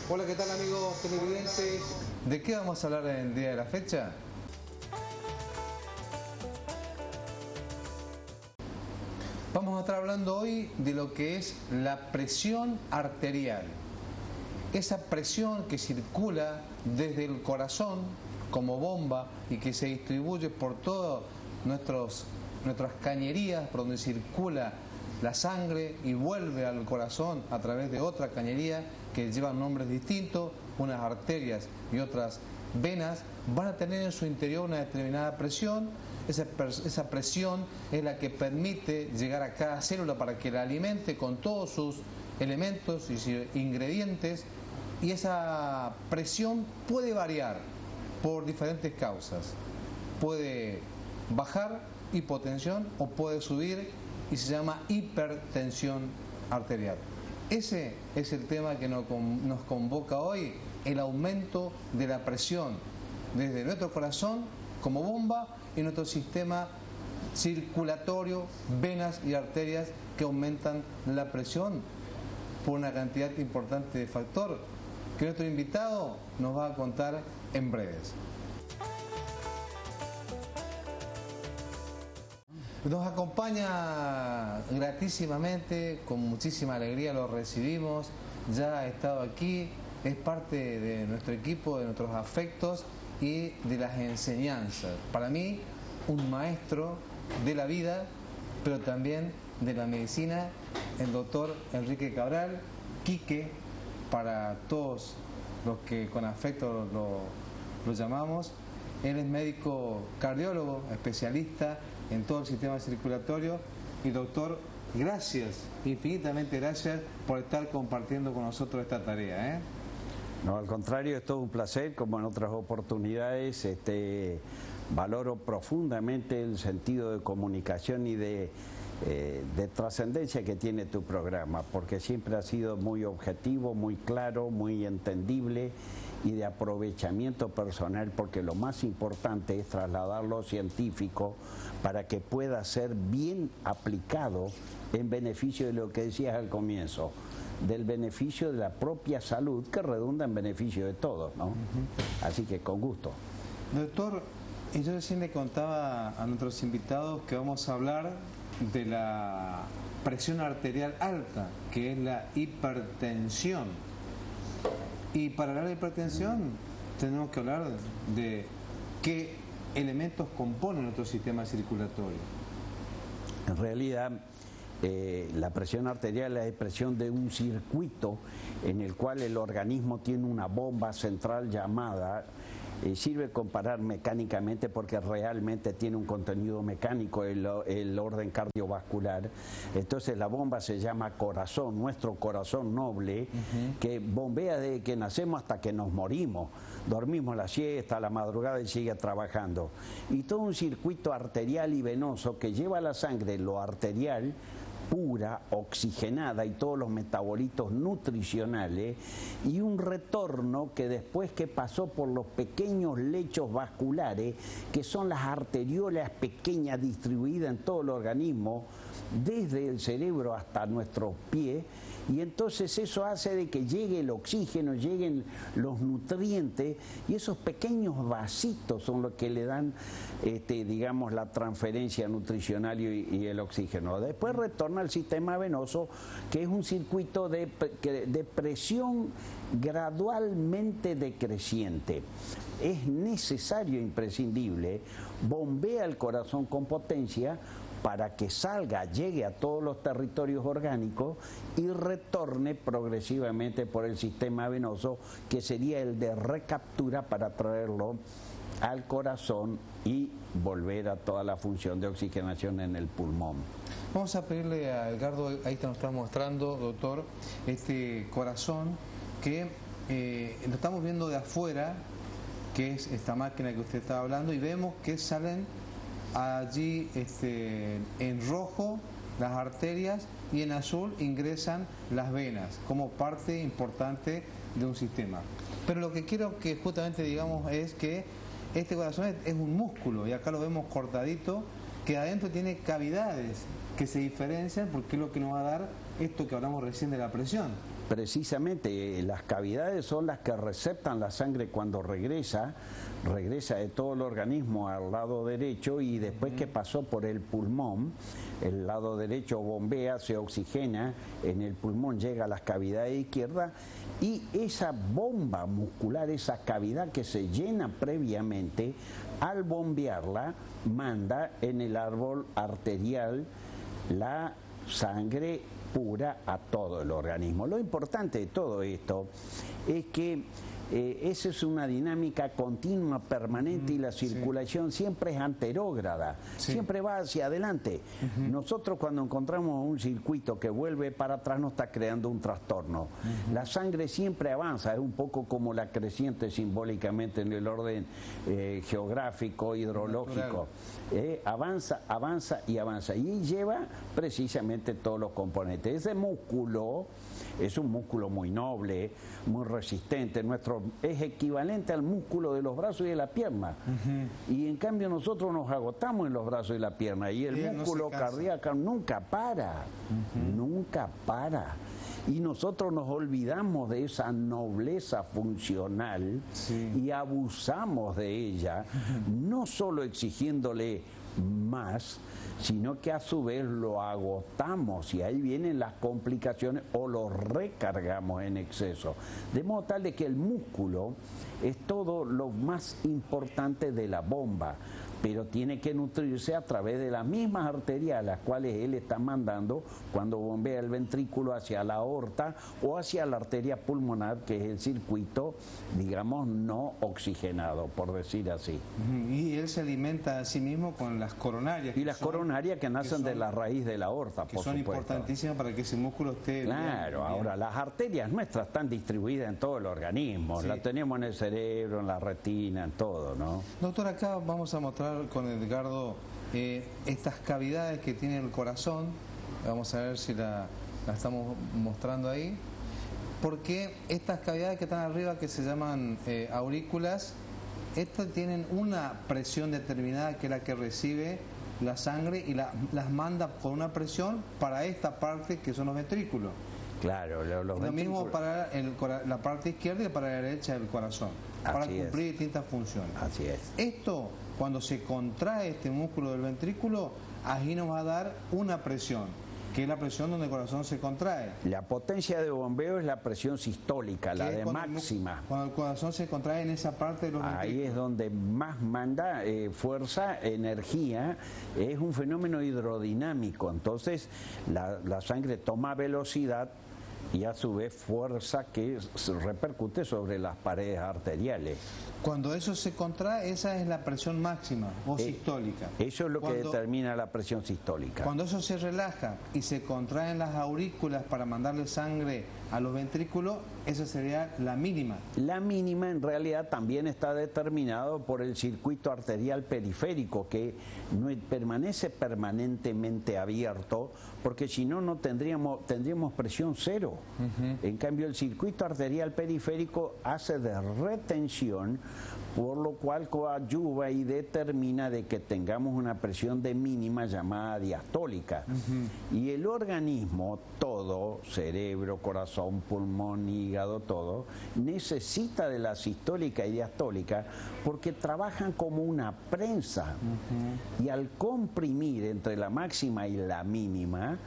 Hola, ¿qué tal amigos televidentes? ¿De qué vamos a hablar en el día de la fecha? Vamos a estar hablando hoy de lo que es la presión arterial. Esa presión que circula desde el corazón como bomba y que se distribuye por todas nuestras cañerías, por donde circula la sangre y vuelve al corazón a través de otra cañería que llevan nombres distintos, unas arterias y otras venas, van a tener en su interior una determinada presión. Esa presión es la que permite llegar a cada célula para que la alimente con todos sus elementos y ingredientes, y esa presión puede variar por diferentes causas. Puede bajar, hipotensión, o puede subir y se llama hipertensión arterial. Ese es el tema que nos convoca hoy, el aumento de la presión desde nuestro corazón como bomba y nuestro sistema circulatorio, venas y arterias, que aumentan la presión por una cantidad importante de factores que nuestro invitado nos va a contar en breves. Nos acompaña gratísimamente, con muchísima alegría lo recibimos, ya ha estado aquí, es parte de nuestro equipo, de nuestros afectos y de las enseñanzas. Para mí, un maestro de la vida, pero también de la medicina, el doctor Enrique Cabral, Quique, para todos los que con afecto lo llamamos. Él es médico cardiólogo, especialista en todo el sistema circulatorio. Y doctor, gracias, infinitamente gracias por estar compartiendo con nosotros esta tarea, ¿eh? No, al contrario, es todo un placer, como en otras oportunidades. Valoro profundamente el sentido de comunicación y de trascendencia que tiene tu programa, porque siempre ha sido muy objetivo, muy claro, muy entendible y de aprovechamiento personal, porque lo más importante es trasladar lo científico para que pueda ser bien aplicado en beneficio de lo que decías al comienzo, del beneficio de la propia salud, que redunda en beneficio de todos, ¿no? Así que con gusto. Doctor, y yo recién le contaba a nuestros invitados que vamos a hablar de la presión arterial alta, que es la hipertensión. Y para hablar de hipertensión tenemos que hablar de qué elementos componen nuestro sistema circulatorio. En realidad, la presión arterial es la expresión de un circuito en el cual el organismo tiene una bomba central llamada, sirve comparar mecánicamente porque realmente tiene un contenido mecánico el orden cardiovascular. Entonces la bomba se llama corazón, nuestro corazón noble, que bombea desde que nacemos hasta que nos morimos. Dormimos la siesta, a la madrugada y sigue trabajando. Y todo un circuito arterial y venoso que lleva la sangre, lo arterial, pura, oxigenada, y todos los metabolitos nutricionales, y un retorno que después que pasó por los pequeños lechos vasculares, que son las arteriolas pequeñas distribuidas en todo el organismo, desde el cerebro hasta nuestros pies, y entonces eso hace de que llegue el oxígeno, lleguen los nutrientes, y esos pequeños vasitos son los que le dan, digamos, la transferencia nutricional y el oxígeno. Después retorna al sistema venoso, que es un circuito de presión gradualmente decreciente. Es necesario, imprescindible, bombea el corazón con potencia para que salga, llegue a todos los territorios orgánicos y retorne progresivamente por el sistema venoso, que sería el de recaptura para traerlo al corazón y volver a toda la función de oxigenación en el pulmón. Vamos a pedirle a Edgardo, ahí te nos está mostrando, doctor, este corazón que lo estamos viendo de afuera, que es esta máquina que usted estaba hablando, y vemos que salen allí en rojo las arterias y en azul ingresan las venas como parte importante de un sistema. Pero lo que quiero que justamente digamos es que este corazón es un músculo, y acá lo vemos cortadito, que adentro tiene cavidades que se diferencian, porque es lo que nos va a dar esto que hablamos recién de la presión. Precisamente las cavidades son las que receptan la sangre cuando regresa de todo el organismo al lado derecho, y después que pasó por el pulmón, el lado derecho bombea, se oxigena, en el pulmón llega a las cavidades izquierdas, y esa bomba muscular, esa cavidad que se llena previamente, al bombearla, manda en el árbol arterial la sangre pura a todo el organismo. Lo importante de todo esto es que esa es una dinámica continua, permanente, y la circulación siempre es anterógrada, siempre va hacia adelante. Nosotros cuando encontramos un circuito que vuelve para atrás nos está creando un trastorno. La sangre siempre avanza, es un poco como la creciente simbólicamente en el orden geográfico, hidrológico. Avanza, avanza y avanza, y lleva precisamente todos los componentes. Ese músculo es un músculo muy noble, muy resistente. Es equivalente al músculo de los brazos y de la pierna. Y en cambio nosotros nos agotamos en los brazos y la pierna, y el músculo cardíaco nunca para, nunca para. Y nosotros nos olvidamos de esa nobleza funcional y abusamos de ella, no solo exigiéndole más, sino que a su vez lo agotamos, y ahí vienen las complicaciones, o lo recargamos en exceso. De modo tal de que el músculo es todo lo más importante de la bomba, pero tiene que nutrirse a través de las mismas arterias a las cuales él está mandando cuando bombea el ventrículo hacia la aorta o hacia la arteria pulmonar, que es el circuito, digamos, no oxigenado, por decir así. Y él se alimenta a sí mismo con las coronarias. Y las coronarias que nacen de la raíz de la aorta, por supuesto. Que son importantísimas para que ese músculo esté claro, bien. Ahora, las arterias nuestras están distribuidas en todo el organismo. Las tenemos en el cerebro, en la retina, en todo, ¿no? Doctor, acá vamos a mostrar con Edgardo estas cavidades que tiene el corazón. Vamos a ver si la estamos mostrando ahí, porque estas cavidades que están arriba, que se llaman aurículas, estas tienen una presión determinada, que es la que recibe la sangre y las manda con una presión para esta parte que son los ventrículos. Claro, lo mismo para la parte izquierda y para la derecha del corazón, para cumplir distintas funciones. Así es. Esto, cuando se contrae este músculo del ventrículo, allí nos va a dar una presión, que es la presión donde el corazón se contrae. La potencia de bombeo es la presión sistólica, la de máxima. Cuando el corazón se contrae en esa parte de los ventrículos. Ahí es donde más manda fuerza, energía. Es un fenómeno hidrodinámico. Entonces la sangre toma velocidad y a su vez fuerza que repercute sobre las paredes arteriales. Cuando eso se contrae, esa es la presión máxima o sistólica. Eso es lo que determina la presión sistólica. Cuando eso se relaja y se contraen las aurículas para mandarle sangre a los ventrículos, esa sería la mínima. La mínima en realidad también está determinado por el circuito arterial periférico, que permanece permanentemente abierto, porque si no, tendríamos presión cero. En cambio, el circuito arterial periférico hace de retención, por lo cual coadyuva y determina de que tengamos una presión de mínima llamada diastólica. Y el organismo, todo, cerebro, corazón, pulmón, hígado, todo, necesita de la sistólica y diastólica, porque trabajan como una prensa. Y al comprimir entre la máxima y la mínima,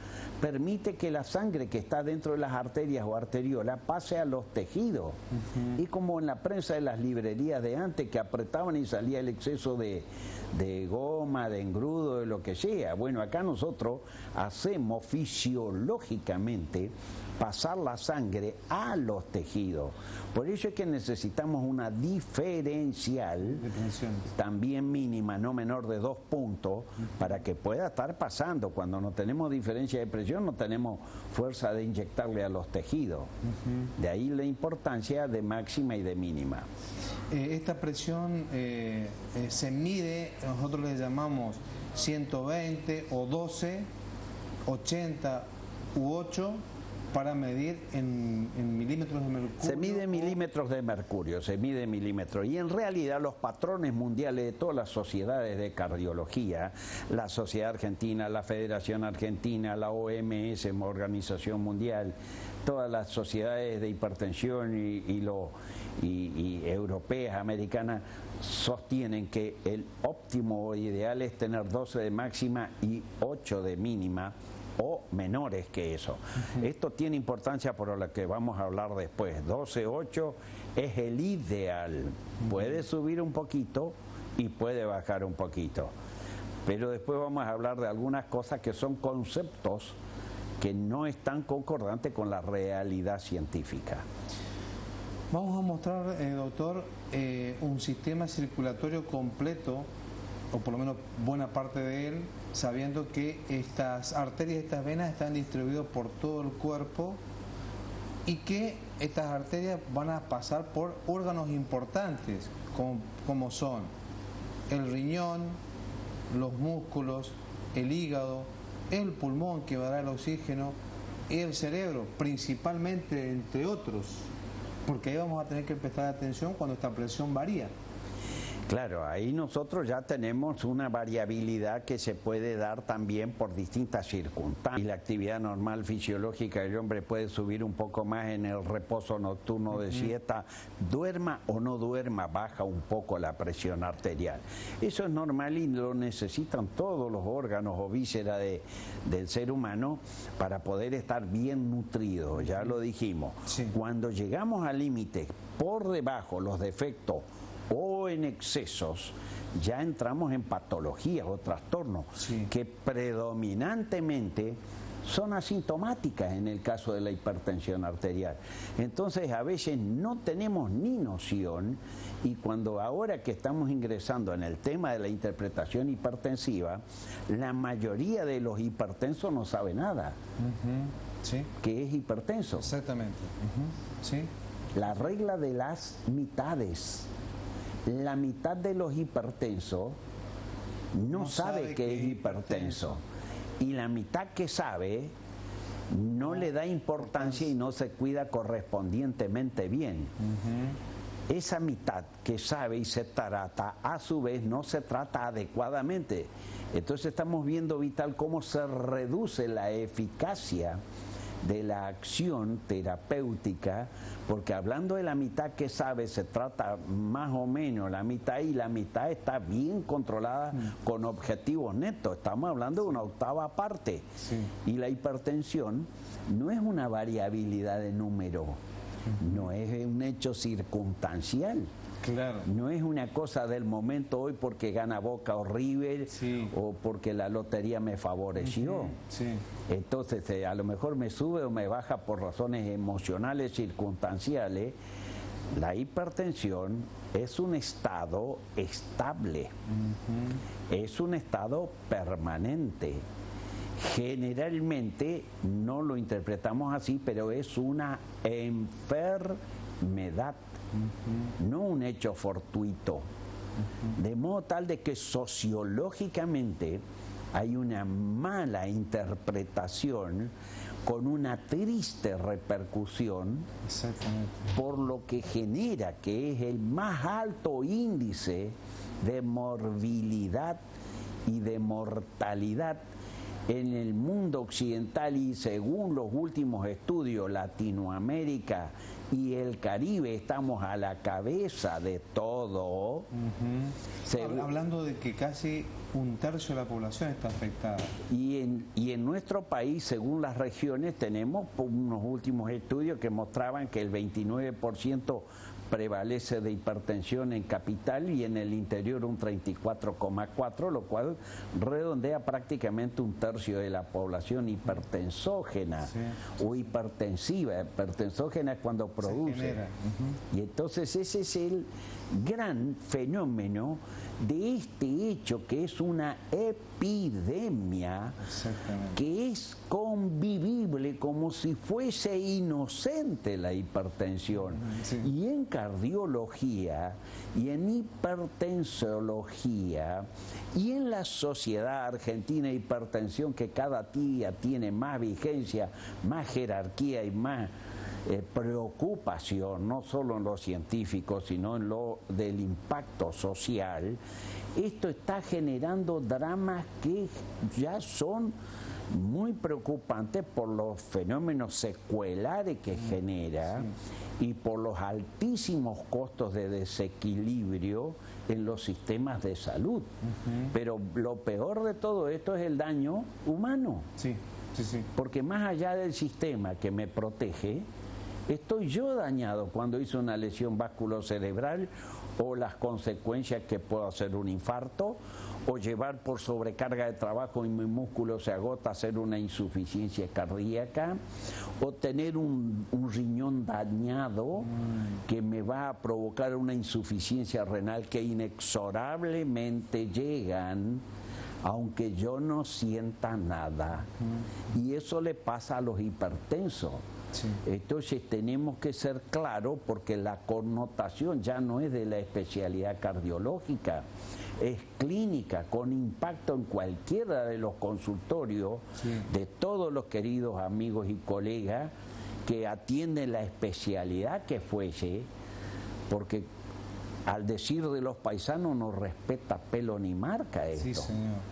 permite que la sangre que está dentro de las arterias o arteriolas pase a los tejidos. Y como en la prensa de las librerías de antes, que apretaban y salía el exceso de goma, de engrudo, de lo que sea. Bueno, acá nosotros hacemos fisiológicamente pasar la sangre a los tejidos. Por eso es que necesitamos una diferencial, también mínima, no menor de 2 puntos, para que pueda estar pasando. Cuando no tenemos diferencia de presión, no tenemos fuerza de inyectarle a los tejidos. De ahí la importancia de máxima y de mínima. Esta presión se mide, nosotros le llamamos 120 o 12, 80 u 8, para medir en milímetros de mercurio. Se mide en milímetros de mercurio, se mide en milímetros. Y en realidad los patrones mundiales de todas las sociedades de cardiología, la Sociedad Argentina, la Federación Argentina, la OMS, Organización Mundial, todas las sociedades de hipertensión y europeas, americanas, sostienen que el óptimo o ideal es tener 12 de máxima y 8 de mínima, o menores que eso. Esto tiene importancia por lo que vamos a hablar después. 12-8 es el ideal. Puede subir un poquito y puede bajar un poquito. Pero después vamos a hablar de algunas cosas que son conceptos que no están concordantes con la realidad científica. Vamos a mostrar, doctor, un sistema circulatorio completo, o por lo menos buena parte de él, sabiendo que estas arterias y estas venas están distribuidas por todo el cuerpo y que estas arterias van a pasar por órganos importantes, como son el riñón, los músculos, el hígado, el pulmón que va a dar el oxígeno y el cerebro, principalmente, entre otros, porque ahí vamos a tener que prestar atención cuando esta presión varía. Claro, ahí nosotros ya tenemos una variabilidad que se puede dar también por distintas circunstancias. Y la actividad normal fisiológica del hombre puede subir un poco más en el reposo nocturno de siesta, duerma o no duerma, baja un poco la presión arterial. Eso es normal y lo necesitan todos los órganos o vísceras del ser humano para poder estar bien nutridos, ya lo dijimos. Sí. Cuando llegamos al límite, por debajo, los defectos o en excesos, ya entramos en patologías o trastornos que predominantemente son asintomáticas en el caso de la hipertensión arterial. Entonces a veces no tenemos ni noción, y cuando ahora que estamos ingresando en el tema de la interpretación hipertensiva, la mayoría de los hipertensos no sabe nada que es hipertenso. Exactamente. Sí. La regla de las mitades. La mitad de los hipertensos no sabe que es hipertenso, y la mitad que sabe no le da importancia y no se cuida correspondientemente bien. Esa mitad que sabe y se trata, a su vez no se trata adecuadamente. Entonces estamos viendo, Vital, cómo se reduce la eficacia de la acción terapéutica, porque hablando de la mitad que sabe, se trata más o menos la mitad, y la mitad está bien controlada con objetivos netos. Estamos hablando de una octava parte. Y la hipertensión no es una variabilidad de número, no es un hecho circunstancial. Claro. No es una cosa del momento hoy porque gana Boca o River o porque la lotería me favoreció. Entonces a lo mejor me sube o me baja por razones emocionales, circunstanciales. La hipertensión es un estado estable, es un estado permanente. Generalmente no lo interpretamos así, pero es una enfermedad. No un hecho fortuito, de modo tal de que sociológicamente hay una mala interpretación con una triste repercusión, por lo que genera que es el más alto índice de morbilidad y de mortalidad en el mundo occidental, y según los últimos estudios, Latinoamérica y el Caribe estamos a la cabeza de todo. Hablando de que casi un tercio de la población está afectada. Y en nuestro país, según las regiones, tenemos unos últimos estudios que mostraban que el 29% prevalece de hipertensión en capital y en el interior un 34,4%, lo cual redondea prácticamente un tercio de la población hipertensógena o hipertensiva. Hipertensógena es cuando produce. Y entonces ese es el gran fenómeno de este hecho, que es una epidemia que es convivible como si fuese inocente la hipertensión. Y en cardiología y en hipertensología y en la Sociedad Argentina de Hipertensión, que cada día tiene más vigencia, más jerarquía y más preocupación, no solo en lo científico, sino en lo del impacto social, esto está generando dramas que ya son muy preocupantes por los fenómenos secuelares que genera y por los altísimos costos de desequilibrio en los sistemas de salud. Pero lo peor de todo esto es el daño humano. Porque más allá del sistema que me protege, estoy yo dañado cuando hice una lesión vasculocerebral o las consecuencias que puedo hacer un infarto o llevar por sobrecarga de trabajo y mi músculo se agota, hacer una insuficiencia cardíaca o tener un riñón dañado que me va a provocar una insuficiencia renal que inexorablemente llegan aunque yo no sienta nada. Y eso le pasa a los hipertensos. Entonces tenemos que ser claros, porque la connotación ya no es de la especialidad cardiológica, es clínica, con impacto en cualquiera de los consultorios de todos los queridos amigos y colegas que atienden la especialidad que fuese, porque al decir de los paisanos no respeta pelo ni marca esto. Sí, señor.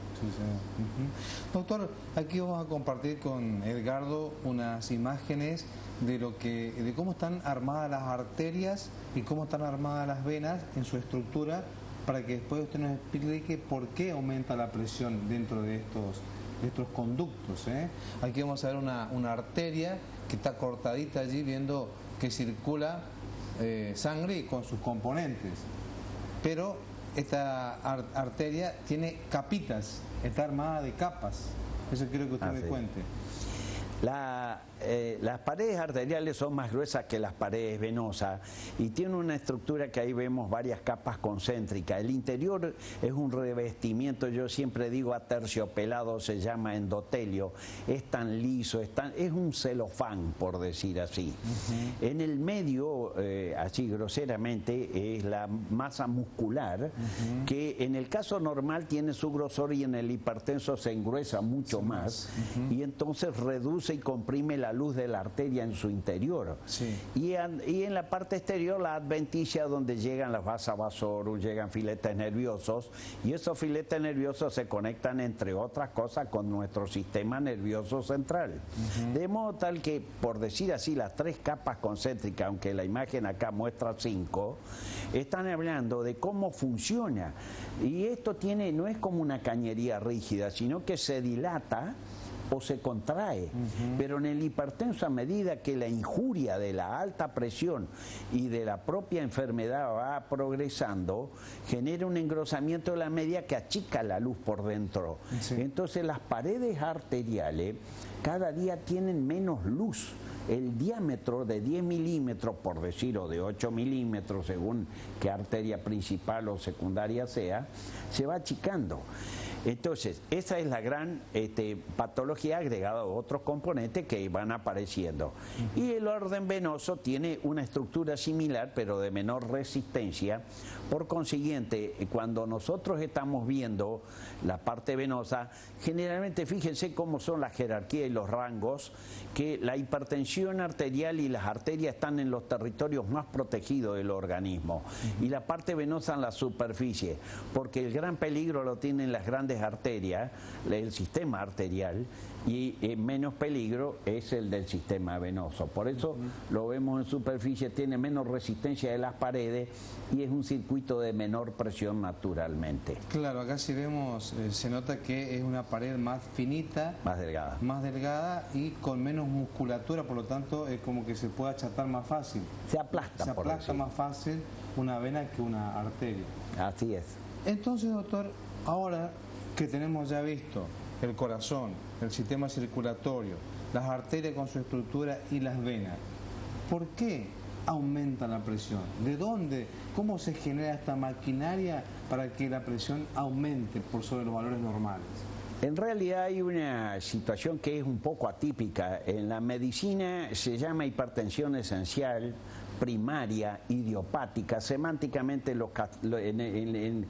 Doctor, aquí vamos a compartir con Edgardo unas imágenes de cómo están armadas las arterias y cómo están armadas las venas en su estructura, para que después usted nos explique por qué aumenta la presión dentro de estos conductos. Aquí vamos a ver una arteria que está cortadita allí, viendo que circula sangre con sus componentes, pero esta arteria tiene capitas, está armada de capas. Eso quiero que usted me cuente. Las paredes arteriales son más gruesas que las paredes venosas y tienen una estructura que ahí vemos varias capas concéntricas. El interior es un revestimiento, yo siempre digo aterciopelado, se llama endotelio, es tan liso, es un celofán, por decir así. En el medio, así groseramente, es la masa muscular, que en el caso normal tiene su grosor y en el hipertenso se engruesa mucho más, y entonces reduce y comprime la luz de la arteria en su interior. Y en la parte exterior la adventicia, donde llegan las vasa vasorum, llegan filetes nerviosos, y esos filetes nerviosos se conectan, entre otras cosas, con nuestro sistema nervioso central. De modo tal que, por decir así, las tres capas concéntricas, aunque la imagen acá muestra 5, están hablando de cómo funciona. Y esto no es como una cañería rígida, sino que se dilata o se contrae, pero en el hipertenso, a medida que la injuria de la alta presión y de la propia enfermedad va progresando, genera un engrosamiento de la media que achica la luz por dentro. Entonces las paredes arteriales cada día tienen menos luz. El diámetro de 10 milímetros, por decir, o de 8 milímetros, según qué arteria principal o secundaria sea, se va achicando. Entonces, esa es la gran patología, agregada a otros componentes que van apareciendo. Y el orden venoso tiene una estructura similar, pero de menor resistencia. Por consiguiente, cuando nosotros estamos viendo la parte venosa, generalmente, fíjense cómo son la jerarquía y los rangos, que la hipertensión arterial y las arterias están en los territorios más protegidos del organismo, y la parte venosa en la superficie, porque el gran peligro lo tienen las grandes grandes arterias, el sistema arterial, y menos peligro es el del sistema venoso. Por eso lo vemos en superficie, tiene menos resistencia de las paredes y es un circuito de menor presión naturalmente. Claro, acá si vemos, se nota que es una pared más finita, más delgada y con menos musculatura, por lo tanto es como que se puede achatar más fácil. Se aplasta más fácil una vena que una arteria. Así es. Entonces, doctor, ahora que tenemos ya visto el corazón, el sistema circulatorio, las arterias con su estructura y las venas, ¿por qué aumenta la presión? ¿De dónde? ¿Cómo se genera esta maquinaria para que la presión aumente por sobre los valores normales? En realidad hay una situación que es un poco atípica. En la medicina se llama hipertensión esencial, primaria, idiopática. Semánticamente en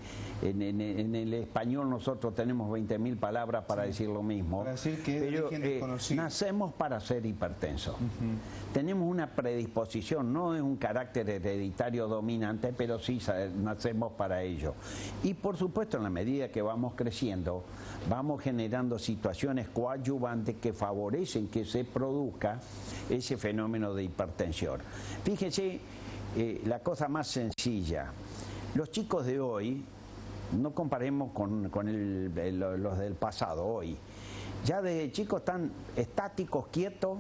el español nosotros tenemos 20.000 palabras para decir lo mismo. Para decir que pero nacemos para ser hipertensos. Tenemos una predisposición, no es un carácter hereditario dominante, pero sí nacemos para ello. Y por supuesto, en la medida que vamos creciendo, vamos generando situaciones coadyuvantes que favorecen que se produzca ese fenómeno de hipertensión. Fíjense, la cosa más sencilla, los chicos de hoy, no comparemos con los del pasado, hoy, ya desde chicos están estáticos, quietos,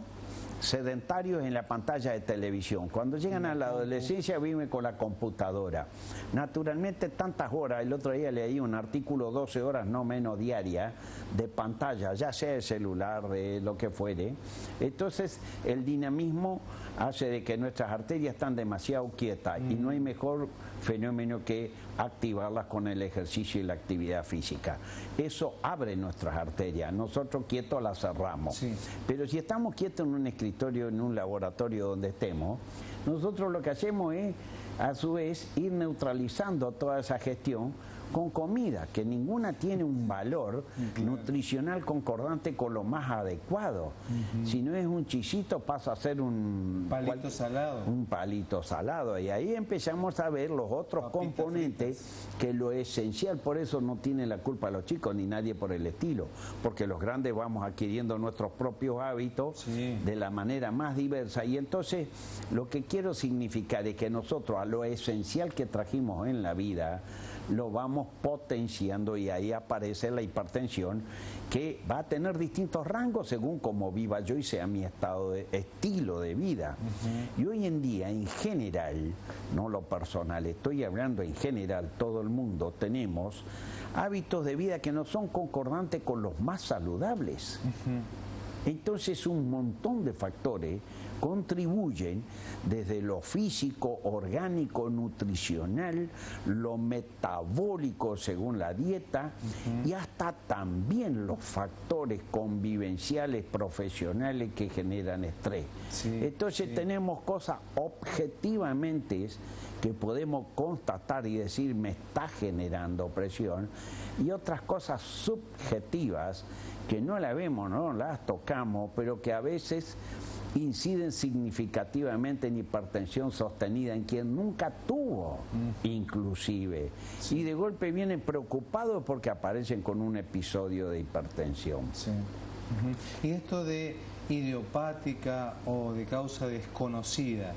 sedentarios en la pantalla de televisión. Cuando llegan a la adolescencia viven con la computadora. Naturalmente tantas horas, el otro día leí un artículo, 12 horas no menos diarias de pantalla, ya sea de celular, de lo que fuere. Entonces el dinamismo hace de que nuestras arterias están demasiado quietas y no hay mejor fenómeno que activarlas con el ejercicio y la actividad física. Eso abre nuestras arterias, nosotros quietos las cerramos. Sí. Pero si estamos quietos en un escritorio, en un laboratorio donde estemos, nosotros lo que hacemos es, a su vez, ir neutralizando toda esa gestión con comida, que ninguna tiene un valor nutricional concordante con lo más adecuado. Si no es un chisito, pasa a ser un palito salado. Un palito salado. Y ahí empezamos a ver los otros componentes que lo esencial, por eso no tiene la culpa los chicos ni nadie por el estilo, porque los grandes vamos adquiriendo nuestros propios hábitos de la manera más diversa. Y entonces lo que quiero significar es que nosotros a lo esencial que trajimos en la vida lo vamos potenciando y ahí aparece la hipertensión, que va a tener distintos rangos según cómo viva yo y sea mi estilo de vida. Y hoy en día, en general, no lo personal, estoy hablando en general, todo el mundo tenemos hábitos de vida que no son concordantes con los más saludables. Entonces un montón de factores contribuyen desde lo físico, orgánico, nutricional, lo metabólico según la dieta y hasta también los factores convivenciales, profesionales que generan estrés. Entonces tenemos cosas objetivamente que podemos constatar y decir me está generando presión y otras cosas subjetivas que no la vemos, no las tocamos, pero que a veces inciden significativamente en hipertensión sostenida en quien nunca tuvo, inclusive. Y de golpe vienen preocupados porque aparecen con un episodio de hipertensión. Y esto de idiopática o de causa desconocida,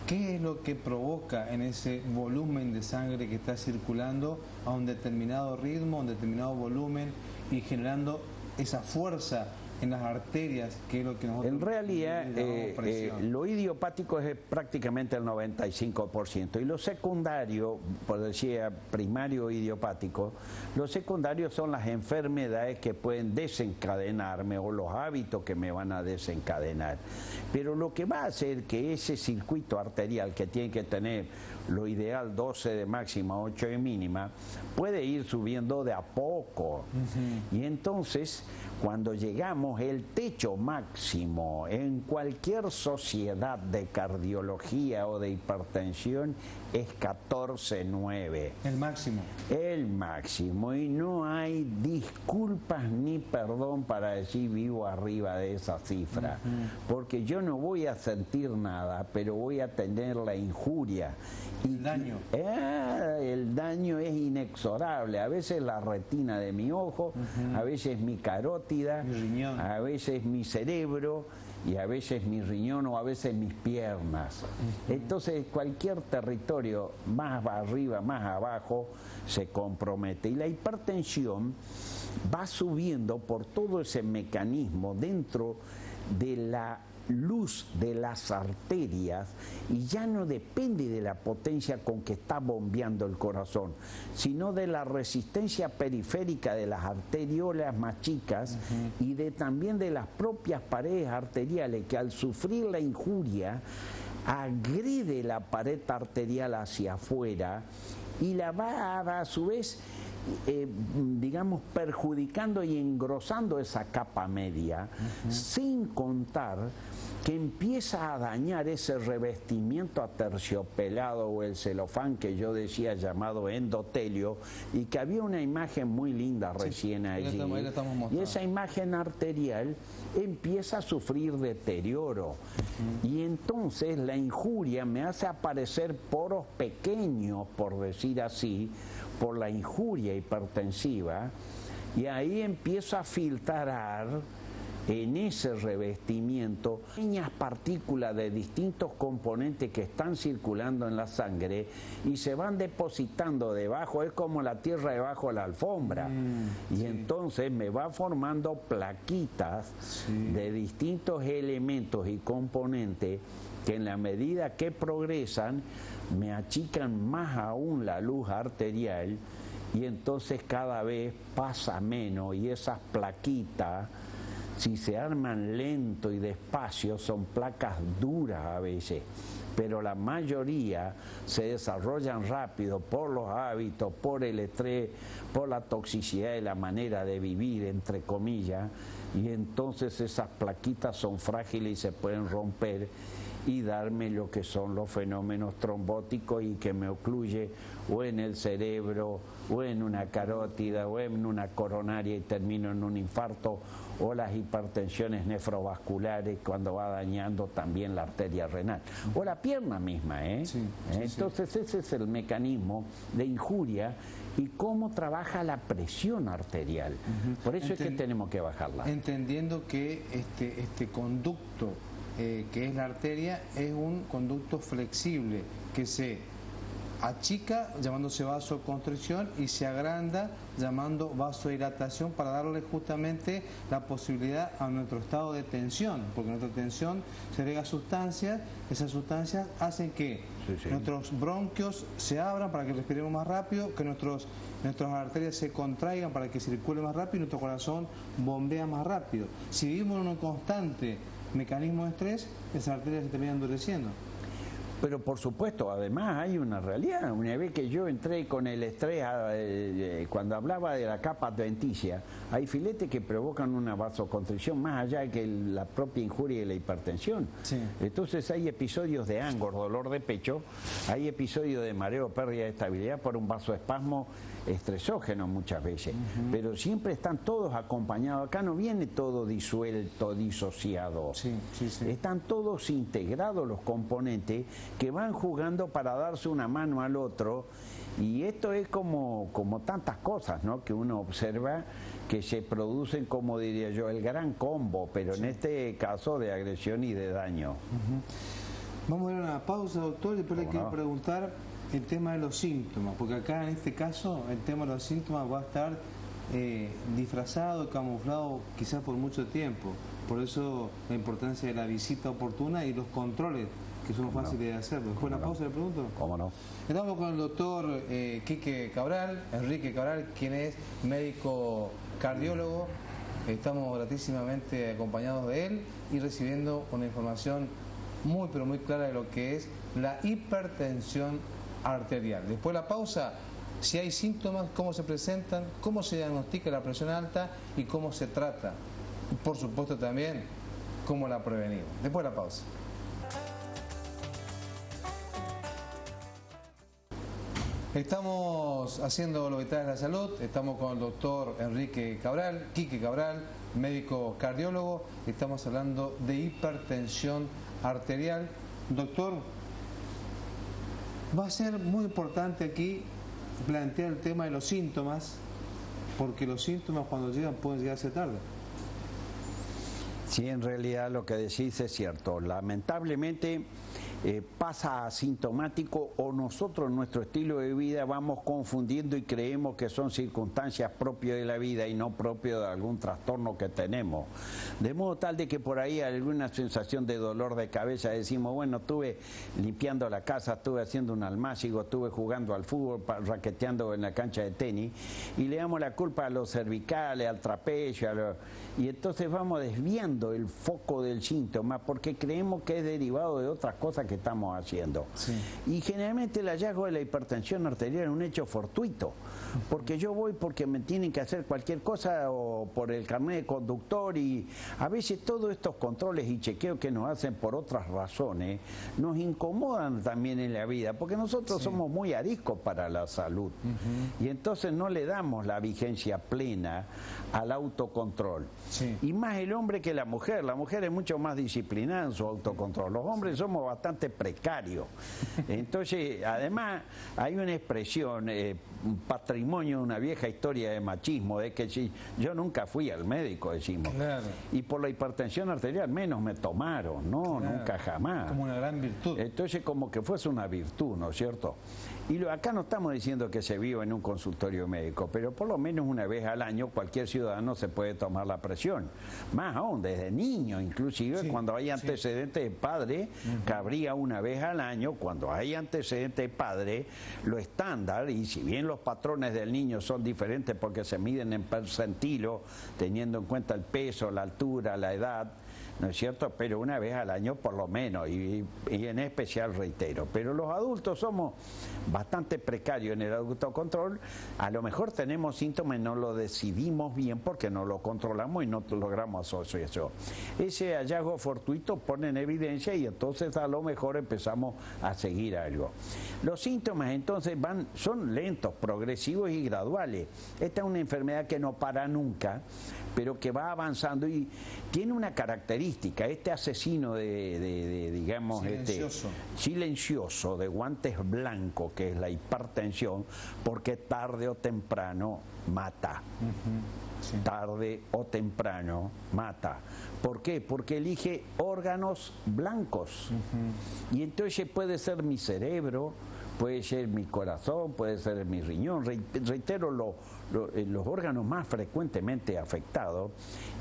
¿qué es lo que provoca en ese volumen de sangre que está circulando a un determinado ritmo, a un determinado volumen y generando esa fuerza en las arterias, que es lo que nosotros... En realidad, lo idiopático es prácticamente el 95%, y lo secundario, por decir primario idiopático, lo secundario son las enfermedades que pueden desencadenarme o los hábitos que me van a desencadenar. Pero lo que va a hacer que ese circuito arterial que tiene que tener lo ideal 12 de máxima, 8 de mínima, puede ir subiendo de a poco. Y entonces, cuando llegamos, el techo máximo en cualquier sociedad de cardiología o de hipertensión es 14,9. El máximo. El máximo. Y no hay disculpas ni perdón para decir vivo arriba de esa cifra. Porque yo no voy a sentir nada, pero voy a tener la injuria El daño es inexorable. A veces la retina de mi ojo, a veces mi carótida, mi riñón, a veces mi cerebro y a veces mi riñón o a veces mis piernas. Entonces cualquier territorio, más arriba, más abajo, se compromete. Y la hipertensión va subiendo por todo ese mecanismo dentro de la luz de las arterias y ya no depende de la potencia con que está bombeando el corazón, sino de la resistencia periférica de las arteriolas más chicas y también de las propias paredes arteriales que al sufrir la injuria agrede la pared arterial hacia afuera y la va a su vez digamos perjudicando y engrosando esa capa media, sin contar que empieza a dañar ese revestimiento aterciopelado o el celofán que yo decía llamado endotelio, y que había una imagen muy linda recién allí, y esa imagen arterial empieza a sufrir deterioro y entonces la injuria me hace aparecer poros pequeños, por decir así, por la injuria hipertensiva, y ahí empiezo a filtrar en ese revestimiento pequeñas partículas de distintos componentes que están circulando en la sangre y se van depositando debajo, es como la tierra debajo de la alfombra, y entonces me va formando plaquitas de distintos elementos y componentes que en la medida que progresan me achican más aún la luz arterial y entonces cada vez pasa menos, y esas plaquitas, si se arman lento y despacio, son placas duras a veces, pero la mayoría se desarrollan rápido por los hábitos, por el estrés, por la toxicidad de la manera de vivir, entre comillas, y entonces esas plaquitas son frágiles y se pueden romper y darme lo que son los fenómenos trombóticos y que me ocluye o en el cerebro o en una carótida o en una coronaria y termino en un infarto, o las hipertensiones nefrovasculares cuando va dañando también la arteria renal o la pierna misma, entonces ese es el mecanismo de injuria y cómo trabaja la presión arterial. Por eso es que tenemos que bajarla. Entendiendo que este conducto que es la arteria es un conducto flexible que se achica llamándose vasoconstricción y se agranda llamando vasodilatación, para darle justamente la posibilidad a nuestro estado de tensión, porque nuestra tensión se agrega sustancias, esas sustancias hacen que nuestros bronquios se abran para que respiremos más rápido, que nuestras arterias se contraigan para que circule más rápido y nuestro corazón bombea más rápido. Si vivimos en un constante mecanismo de estrés, esas arterias se terminan endureciendo. Pero por supuesto, además hay una realidad. Una vez que yo entré con el estrés, cuando hablaba de la capa adventicia, hay filetes que provocan una vasoconstricción más allá que la propia injuria y la hipertensión. Entonces hay episodios de angor, dolor de pecho, hay episodios de mareo, pérdida de estabilidad por un vasoespasmo estresógeno muchas veces, pero siempre están todos acompañados. Acá no viene todo disuelto, disociado, están todos integrados los componentes que van jugando para darse una mano al otro, y esto es como tantas cosas, ¿no?, que uno observa que se producen, como diría yo, el gran combo, pero en este caso de agresión y de daño. Vamos a ir a una pausa, doctor, y después le quiero preguntar el tema de los síntomas, porque acá en este caso el tema de los síntomas va a estar disfrazado, camuflado quizás por mucho tiempo. Por eso la importancia de la visita oportuna y los controles que son fáciles de hacerlo. Después de la pausa le pregunto. ¿Cómo no? Estamos con el doctor Enrique Cabral, quien es médico cardiólogo. Estamos gratísimamente acompañados de él y recibiendo una información muy pero muy clara de lo que es la hipertensión arterial. Después de la pausa, si hay síntomas, cómo se presentan, cómo se diagnostica la presión alta y cómo se trata. Y por supuesto también cómo la prevenimos. Después de la pausa. Estamos haciendo los vitales de la salud, estamos con el doctor Quique Cabral, médico cardiólogo, estamos hablando de hipertensión arterial. Doctor, Va a ser muy importante aquí plantear el tema de los síntomas, porque los síntomas cuando llegan pueden llegarse tarde. Sí, en realidad lo que decís es cierto. Lamentablemente pasa asintomático, o nosotros en nuestro estilo de vida vamos confundiendo y creemos que son circunstancias propias de la vida y no propias de algún trastorno que tenemos. De modo tal de que por ahí hay alguna sensación de dolor de cabeza, decimos, bueno, estuve limpiando la casa, estuve haciendo un almácigo, estuve jugando al fútbol, raqueteando en la cancha de tenis, y le damos la culpa a los cervicales, al trapecio, y entonces vamos desviando el foco del síntoma porque creemos que es derivado de otras cosas que estamos haciendo. Sí. Y generalmente el hallazgo de la hipertensión arterial es un hecho fortuito, porque yo voy porque me tienen que hacer cualquier cosa o por el carnet de conductor, y a veces todos estos controles y chequeos que nos hacen por otras razones nos incomodan también en la vida, porque nosotros somos muy ariscos para la salud y entonces no le damos la vigencia plena al autocontrol. Sí. Y más el hombre que la mujer es mucho más disciplinada en su autocontrol. Los hombres somos bastante precarios. Entonces, además, hay una expresión, un patrimonio, una vieja historia de machismo, de que si yo nunca fui al médico, decimos. Claro. Y por la hipertensión arterial menos me tomaron, no, claro, nunca jamás. Como una gran virtud. Entonces, como que fuese una virtud, ¿no es cierto? Y acá no estamos diciendo que se viva en un consultorio médico, pero por lo menos una vez al año cualquier ciudadano se puede tomar la presión. Más aún, desde niño, inclusive cuando hay antecedentes de padre, cabría una vez al año. Cuando hay antecedentes de padre, lo estándar, y si bien los patrones del niño son diferentes porque se miden en percentilo, teniendo en cuenta el peso, la altura, la edad, ¿no es cierto? Pero una vez al año por lo menos, y en especial reitero. Pero los adultos somos bastante precarios en el autocontrol. A lo mejor tenemos síntomas y no lo decidimos bien porque no lo controlamos y no logramos asociación. Ese hallazgo fortuito pone en evidencia y entonces a lo mejor empezamos a seguir algo. Los síntomas entonces son lentos, progresivos y graduales. Esta es una enfermedad que no para nunca, pero que va avanzando y tiene una característica. Este asesino digamos, silencioso, de guantes blancos, que es la hipertensión, porque tarde o temprano mata. Tarde o temprano mata. ¿Por qué? Porque elige órganos blancos. Y entonces puede ser mi cerebro, puede ser mi corazón, puede ser mi riñón, reitero, los órganos más frecuentemente afectados.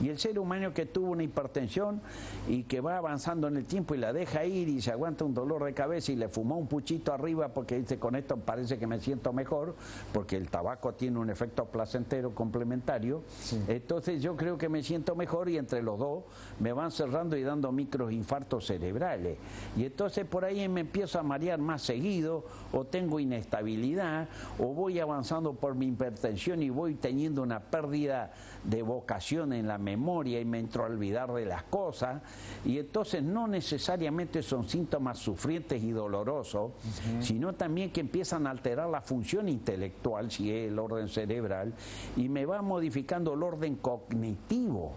Y el ser humano que tuvo una hipertensión y que va avanzando en el tiempo y la deja ir y se aguanta un dolor de cabeza y le fumó un puchito arriba porque dice, con esto parece que me siento mejor, porque el tabaco tiene un efecto placentero complementario, entonces yo creo que me siento mejor, y entre los dos me van cerrando y dando microinfartos cerebrales, y entonces por ahí me empiezo a marear más seguido, o tengo inestabilidad, o voy avanzando por mi hipertensión y voy teniendo una pérdida de vocación en la memoria y me entro a olvidar de las cosas, y entonces no necesariamente son síntomas sufrientes y dolorosos, sino también que empiezan a alterar la función intelectual, si es el orden cerebral, y me va modificando el orden cognitivo.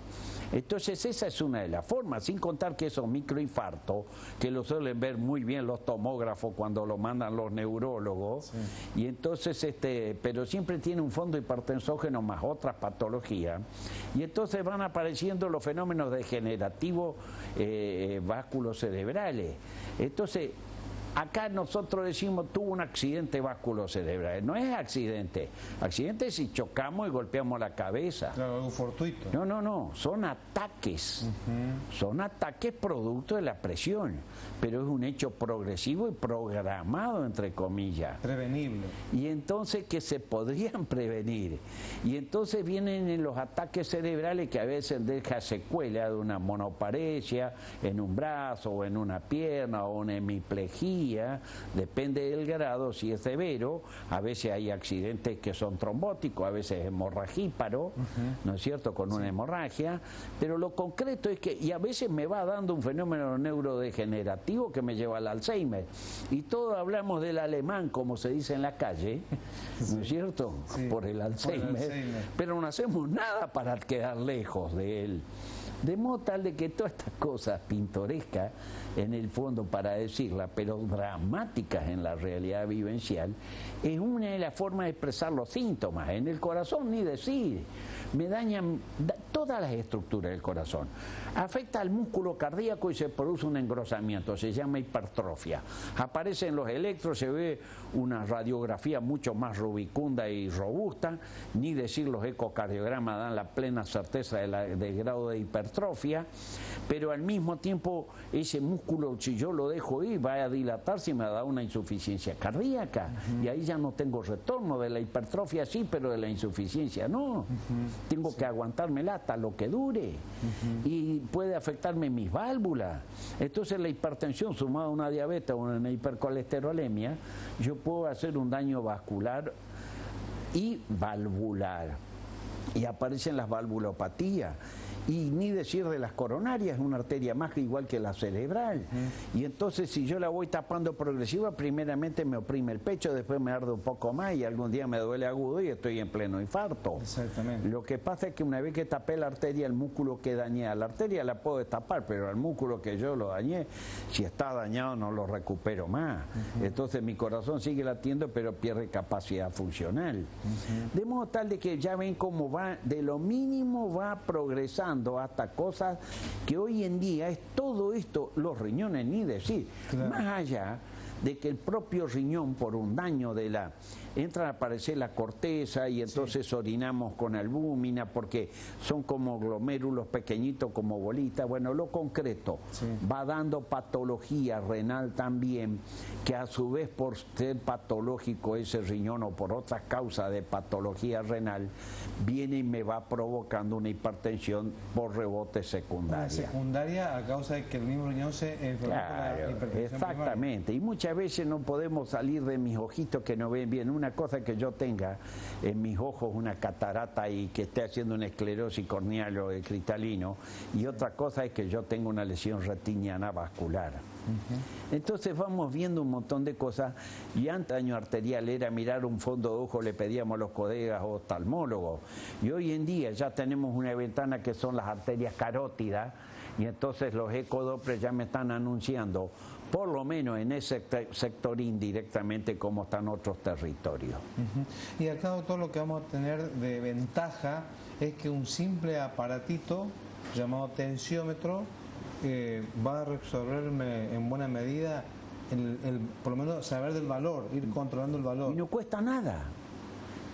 Entonces esa es una de las formas, sin contar que esos microinfartos, que lo suelen ver muy bien los tomógrafos cuando lo mandan los neurólogos, y entonces pero siempre tiene un fondo hipertensógeno más otras patologías, y entonces van apareciendo los fenómenos degenerativos vasculos cerebrales. Entonces acá nosotros decimos, tuvo un accidente vasculocerebral. No es accidente. Accidente es si chocamos y golpeamos la cabeza. Claro, algo fortuito. No. Son ataques. Son ataques producto de la presión. Pero es un hecho progresivo y programado, entre comillas. Prevenible. Y entonces que se podrían prevenir. Y entonces vienen en los ataques cerebrales que a veces deja secuela de una monoparesia en un brazo o en una pierna o una hemiplegia. Depende del grado, si es severo, a veces hay accidentes que son trombóticos, a veces hemorragíparo, ¿no es cierto?, con una hemorragia, pero lo concreto es que, y a veces me va dando un fenómeno neurodegenerativo que me lleva al Alzheimer, y todos hablamos del alemán, como se dice en la calle, ¿no es cierto?, por el Alzheimer, pero no hacemos nada para quedar lejos de él. De modo tal de que todas estas cosas pintorescas en el fondo para decirla, pero dramáticas en la realidad vivencial, es una de las formas de expresar los síntomas. En el corazón ni decir, me dañan todas las estructuras del corazón. Afecta al músculo cardíaco y se produce un engrosamiento, se llama hipertrofia. Aparecen los electros, se ve una radiografía mucho más rubicunda y robusta, ni decir los ecocardiogramas dan la plena certeza del grado de hipertrofia, pero al mismo tiempo ese músculo, si yo lo dejo ir, va a dilatarse y me da una insuficiencia cardíaca, y ahí ya no tengo retorno. De la hipertrofia sí, pero de la insuficiencia no. Tengo que aguantármela hasta lo que dure, y puede afectarme mis válvulas. Entonces la hipertensión sumada a una diabetes o una hipercolesterolemia, yo puedo hacer un daño vascular y valvular, y aparecen las valvulopatías. Y ni decir de las coronarias, una arteria más igual que la cerebral. Y entonces si yo la voy tapando progresiva, primeramente me oprime el pecho, después me arde un poco más y algún día me duele agudo y estoy en pleno infarto. Exactamente. Lo que pasa es que una vez que tapé la arteria, el músculo que dañé, la arteria la puedo destapar, pero el músculo que yo lo dañé, si está dañado no lo recupero más. Entonces mi corazón sigue latiendo, pero pierde capacidad funcional. De modo tal de que ya ven cómo va, de lo mínimo va progresando hasta cosas que hoy en día es todo esto, los riñones ni decir, claro. Más allá de que el propio riñón, por un daño de la, entra a aparecer la corteza y entonces orinamos con albúmina porque son como glomérulos pequeñitos, como bolitas. Bueno, lo concreto va dando patología renal también, que a su vez por ser patológico ese riñón o por otras causas de patología renal, viene y me va provocando una hipertensión por rebote secundaria. Una secundaria a causa de que el mismo riñón se enfermó con la hipertensión exactamente, primaria. Y muchas veces no podemos salir de mis ojitos que no ven bien. Una cosa es que yo tenga en mis ojos una catarata y que esté haciendo una esclerosis corneal o cristalino, y otra cosa es que yo tenga una lesión retiniana vascular. Entonces vamos viendo un montón de cosas, y antes daño arterial era mirar un fondo de ojo, le pedíamos a los colegas oftalmólogos, y hoy en día ya tenemos una ventana que son las arterias carótidas, y entonces los ecodoppler ya me están anunciando, por lo menos en ese sector indirectamente, cómo están otros territorios. Y acá, doctor, lo que vamos a tener de ventaja es que un simple aparatito llamado tensiómetro va a resolverme en buena medida por lo menos saber del valor, ir controlando el valor. Y no cuesta nada.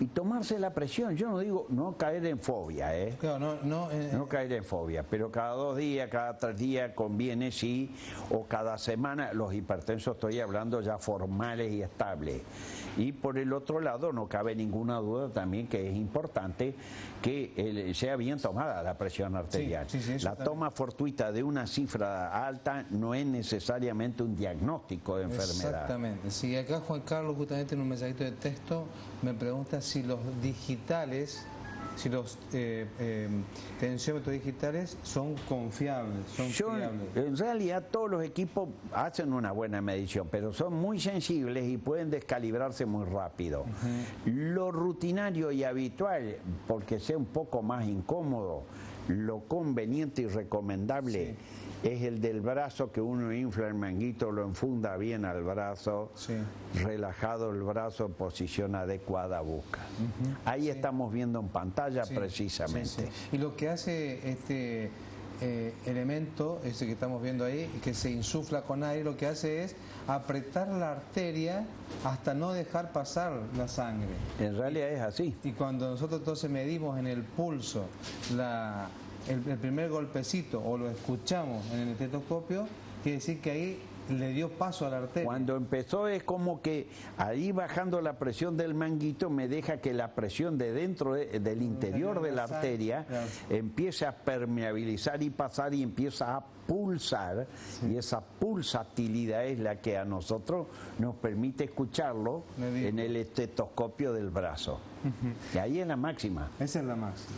Y tomarse la presión, yo no digo no caer en fobia, Claro, no caer en fobia, pero cada 2 días, cada 3 días conviene, sí, o cada semana. Los hipertensos estoy hablando ya formales y estables. Y por el otro lado, no cabe ninguna duda también que es importante que sea bien tomada la presión arterial. La toma fortuita de una cifra alta no es necesariamente un diagnóstico de enfermedad. Exactamente. Sí, acá Juan Carlos, justamente en un mensajito de texto, me pregunta si los digitales, si los tensiómetros digitales son confiables, son fiables. En realidad todos los equipos hacen una buena medición, pero son muy sensibles y pueden descalibrarse muy rápido. Lo rutinario y habitual, porque sea un poco más incómodo, lo conveniente y recomendable es el del brazo, que uno infla el manguito, lo enfunda bien al brazo, relajado el brazo, en posición adecuada busca. Ahí estamos viendo en pantalla precisamente. Y lo que hace este elemento, que estamos viendo ahí, que se insufla con aire, lo que hace es apretar la arteria hasta no dejar pasar la sangre. En realidad es así. Y cuando nosotros entonces medimos en el pulso el primer golpecito o lo escuchamos en el estetoscopio, quiere decir que ahí le dio paso a la arteria. Cuando empezó es como que ahí bajando la presión del manguito me deja que la presión de dentro del interior de la arteria empiece a permeabilizar y pasar y empieza a pulsar, y esa pulsatilidad es la que a nosotros nos permite escucharlo en el estetoscopio del brazo. Y ahí es la máxima. Esa es la máxima.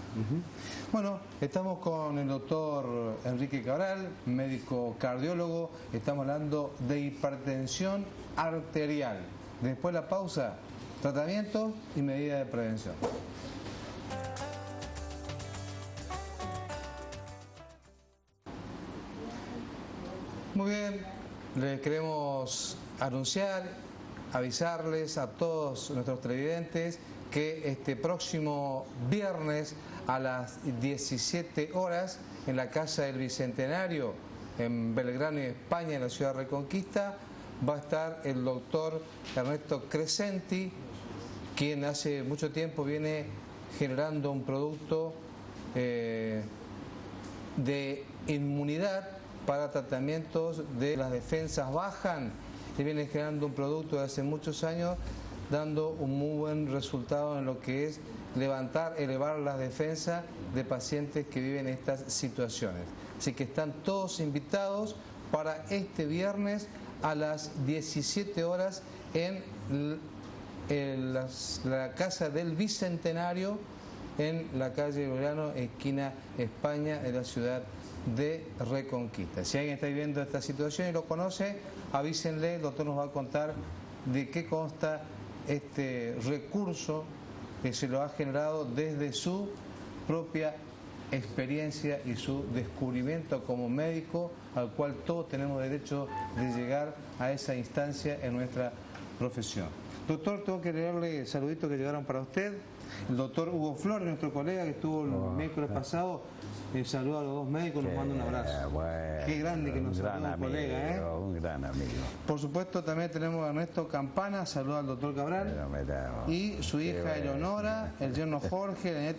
Bueno, estamos con el doctor Enrique Cabral, médico cardiólogo. Estamos hablando de hipertensión arterial. Después de la pausa, tratamiento y medida de prevención. Muy bien, les queremos avisarles a todos nuestros televidentes que este próximo viernes a las 17 horas en la Casa del Bicentenario en Belgrano, España, en la ciudad de Reconquista, va a estar el doctor Ernesto Crescenti, quien hace mucho tiempo viene generando un producto de inmunidad para tratamientos de las defensas bajan. Él viene generando un producto de hace muchos años, dando un muy buen resultado en lo que es elevar las defensas de pacientes que viven estas situaciones. Así que están todos invitados para este viernes a las 17 horas en la Casa del Bicentenario, en la calle Belgrano, esquina España, en la ciudad de Reconquista. Si alguien está viviendo esta situación y lo conoce, avísenle, el doctor nos va a contar de qué consta este recurso que se lo ha generado desde su propia experiencia y su descubrimiento como médico, al cual todos tenemos derecho de llegar a esa instancia en nuestra profesión. Doctor, tengo que leerle saluditos que llegaron para usted. El doctor Hugo Flores, nuestro colega que estuvo el miércoles pasado, saluda a los dos médicos, nos manda un abrazo. Bueno, qué grande que nos saluda un colega, ¿eh? Un gran amigo. Por supuesto, también tenemos a Ernesto Campana, saluda al doctor Cabral, y su hija Eleonora, el yerno Jorge,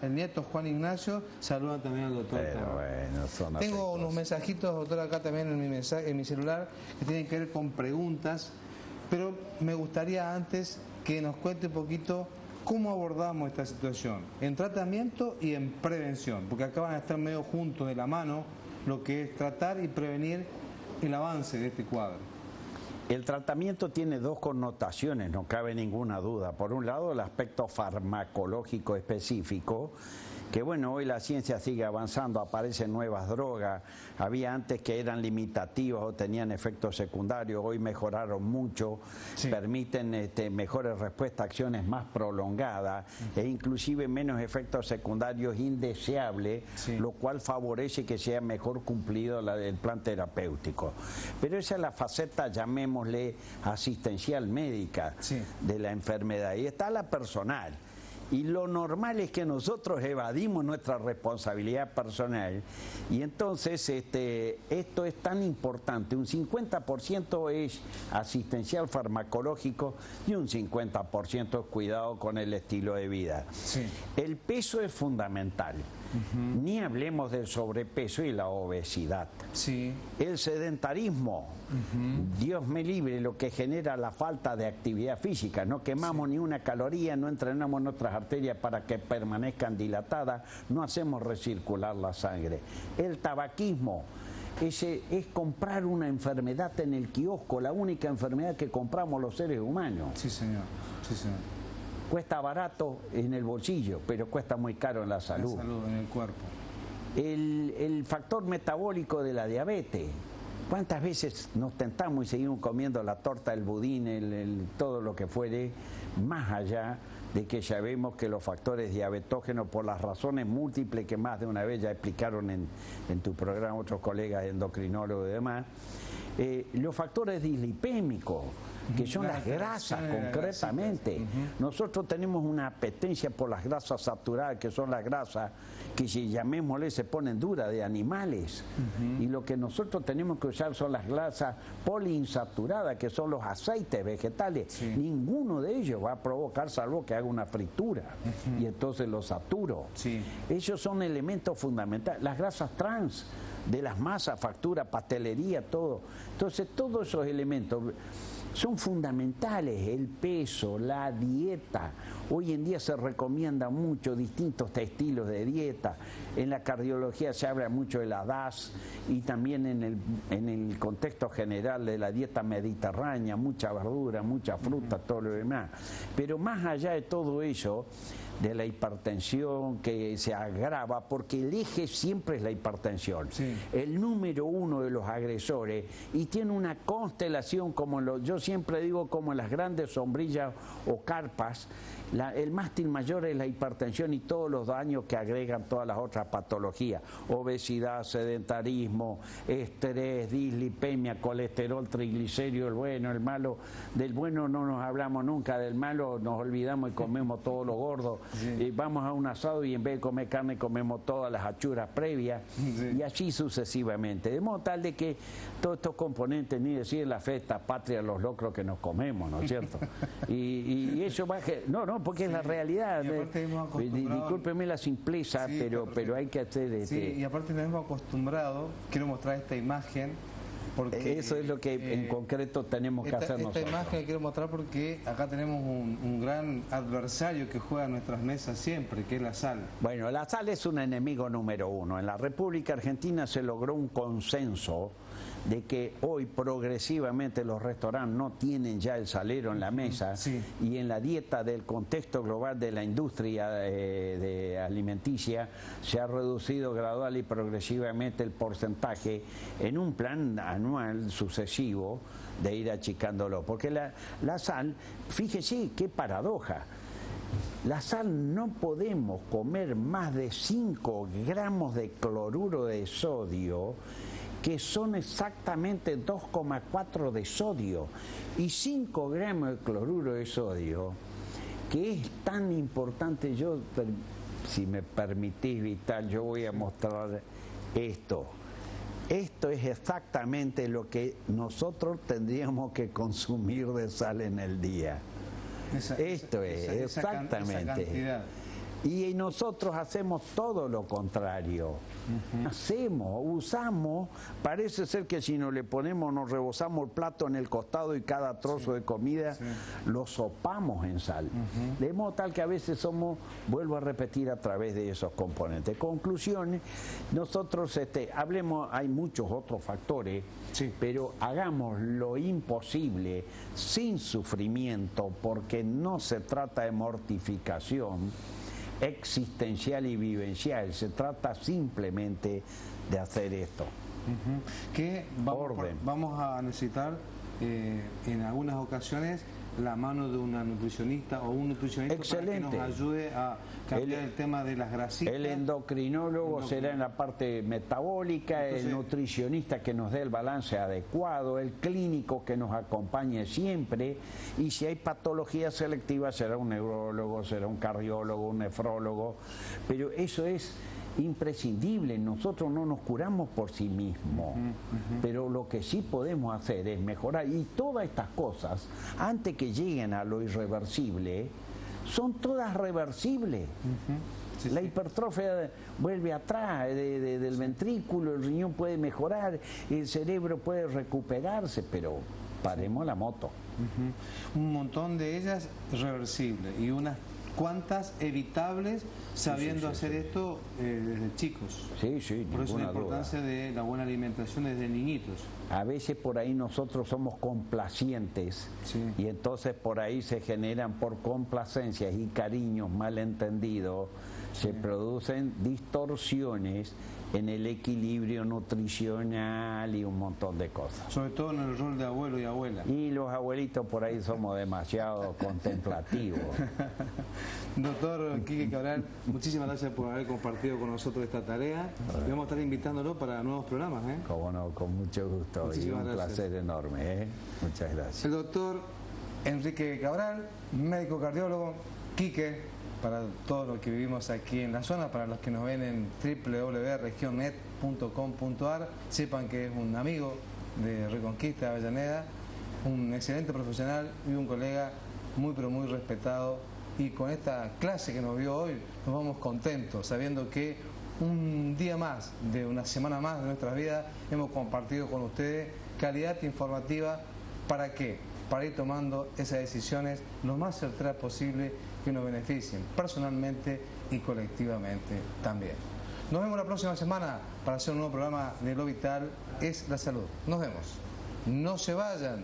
el nieto Juan Ignacio, saludan también al doctor Cabral. Bueno, tengo unos mensajitos, doctor, acá también en mi celular, que tienen que ver con preguntas, pero me gustaría antes que nos cuente un poquito cómo abordamos esta situación, en tratamiento y en prevención, porque acá van a estar medio juntos de la mano lo que es tratar y prevenir el avance de este cuadro. El tratamiento tiene dos connotaciones, no cabe ninguna duda. Por un lado, el aspecto farmacológico específico, que bueno, hoy la ciencia sigue avanzando, aparecen nuevas drogas, había antes que eran limitativas o tenían efectos secundarios, hoy mejoraron mucho, sí, permiten mejores respuestas, acciones más prolongadas e inclusive menos efectos secundarios indeseables, sí, lo cual favorece que sea mejor cumplido el plan terapéutico. Pero esa es la faceta, llamémosle, asistencial médica, sí, de la enfermedad, y está la personal. Y lo normal es que nosotros evadimos nuestra responsabilidad personal, y entonces esto es tan importante. Un 50% es asistencial farmacológico y un 50% es cuidado con el estilo de vida. Sí. El peso es fundamental. Ni hablemos del sobrepeso y la obesidad. Sí. El sedentarismo, Dios me libre, lo que genera la falta de actividad física. No quemamos, sí, ni una caloría, no entrenamos nuestras arterias para que permanezcan dilatadas, no hacemos recircular la sangre. El tabaquismo, es comprar una enfermedad en el kiosco, la única enfermedad que compramos los seres humanos. Sí, señor. Sí, señor. Cuesta barato en el bolsillo, pero cuesta muy caro en la salud. La salud, en el cuerpo. El factor metabólico de la diabetes. ¿Cuántas veces nos tentamos y seguimos comiendo la torta, el budín, todo lo que fuere, más allá de que ya vemos que los factores diabetógenos, por las razones múltiples que más de una vez ya explicaron en tu programa otros colegas endocrinólogos y demás, los factores dislipémicos, que son las grasas concretamente. Nosotros tenemos una apetencia por las grasas saturadas, que son las grasas que, si llamémosle, se ponen duras, de animales. Y lo que nosotros tenemos que usar son las grasas poliinsaturadas, que son los aceites vegetales. Sí. Ninguno de ellos va a provocar, salvo que haga una fritura, y entonces los saturo. Sí. Ellos son elementos fundamentales. Las grasas trans, de las masas, factura, pastelería, todo. Entonces, todos esos elementos son fundamentales. El peso, la dieta. Hoy en día se recomienda mucho distintos estilos de dieta. En la cardiología se habla mucho de la DAS, y también en el contexto general de la dieta mediterránea, mucha verdura, mucha fruta, todo lo demás. Pero más allá de todo eso, de la hipertensión que se agrava, porque el eje siempre es la hipertensión, sí, el número uno de los agresores, y tiene una constelación, como yo siempre digo, como en las grandes sombrillas o carpas. El mástil mayor es la hipertensión y todos los daños que agregan todas las otras nuestra patología: obesidad, sedentarismo, estrés, dislipemia, colesterol, triglicéridos, el bueno, el malo. Del bueno no nos hablamos nunca, del malo nos olvidamos y comemos todo lo gordo. Sí. Vamos a un asado y en vez de comer carne comemos todas las achuras previas, sí, y así sucesivamente. De modo tal de que todos estos componentes, ni decir la festa patria, los locros que nos comemos, ¿no es cierto? y eso va a... No, porque es la realidad. Discúlpeme la simpleza, sí, pero hay que hacer... Sí, y aparte nos hemos acostumbrado, quiero mostrar esta imagen, porque eso es lo que en concreto tenemos que hacer nosotros. Esta imagen la quiero mostrar porque acá tenemos un gran adversario que juega en nuestras mesas siempre, que es la sal. Bueno, la sal es un enemigo número uno. En la República Argentina se logró un consenso de que hoy progresivamente los restaurantes no tienen ya el salero en la mesa, sí, y en la dieta del contexto global de la industria de alimenticia se ha reducido gradual y progresivamente el porcentaje en un plan anual sucesivo de ir achicándolo, porque la sal, fíjese qué paradoja, la sal no podemos comer más de 5 gramos de cloruro de sodio, que son exactamente 2,4 de sodio, y 5 gramos de cloruro de sodio, que es tan importante. Yo, si me permitís, Vital, yo voy a mostrar esto. Esto es exactamente lo que nosotros tendríamos que consumir de sal en el día. Esto es exactamente. Esa cantidad. Y nosotros hacemos todo lo contrario. Usamos, parece ser que si nos le ponemos, nos rebosamos el plato en el costado y cada trozo, sí, de comida, sí, lo sopamos en sal. De modo tal que a veces somos, vuelvo a repetir, a través de esos componentes. Conclusiones, nosotros hablemos, hay muchos otros factores, sí, pero hagamos lo imposible sin sufrimiento, porque no se trata de mortificación existencial y vivencial, se trata simplemente de hacer esto. Que vamos a necesitar en algunas ocasiones la mano de una nutricionista o un nutricionista. Excelente. Para que nos ayude a cambiar el tema de las grasitas. El endocrinólogo será en la parte metabólica. Entonces, el nutricionista que nos dé el balance adecuado, el clínico que nos acompañe siempre, y si hay patología selectiva será un neurólogo, será un cardiólogo, un nefrólogo, pero eso es imprescindible. Nosotros no nos curamos por sí mismos, pero lo que sí podemos hacer es mejorar, y todas estas cosas, antes que lleguen a lo irreversible, son todas reversibles. Sí, la hipertrofia vuelve atrás del ventrículo, el riñón puede mejorar, el cerebro puede recuperarse, pero paremos la moto. Un montón de ellas reversibles y unas cuantas evitables, sabiendo hacer esto desde chicos. Sí, por eso la importancia de la buena alimentación desde niñitos. A veces por ahí nosotros somos complacientes, sí, y entonces por ahí se generan, por complacencias y cariños malentendidos, sí, se producen distorsiones en el equilibrio nutricional y un montón de cosas. Sobre todo en el rol de abuelo y abuela. Y los abuelitos por ahí somos demasiado contemplativos. Doctor Quique Cabral, muchísimas gracias por haber compartido con nosotros esta tarea. Y vamos a estar invitándolo para nuevos programas. Como no, con mucho gusto. Muchísimas y un placer enorme. Muchas gracias. El doctor Enrique Cabral, médico cardiólogo. Quique, para todos los que vivimos aquí en la zona, para los que nos ven en www.regionnet.com.ar, sepan que es un amigo de Reconquista de Avellaneda, un excelente profesional y un colega muy pero muy respetado, y con esta clase que nos vio hoy nos vamos contentos, sabiendo que un día más, de una semana más de nuestras vidas, hemos compartido con ustedes calidad informativa. ¿Para qué? Para ir tomando esas decisiones lo más certeras posible que nos beneficien personalmente y colectivamente también. Nos vemos la próxima semana para hacer un nuevo programa de Lo Vital es la Salud. Nos vemos. No se vayan,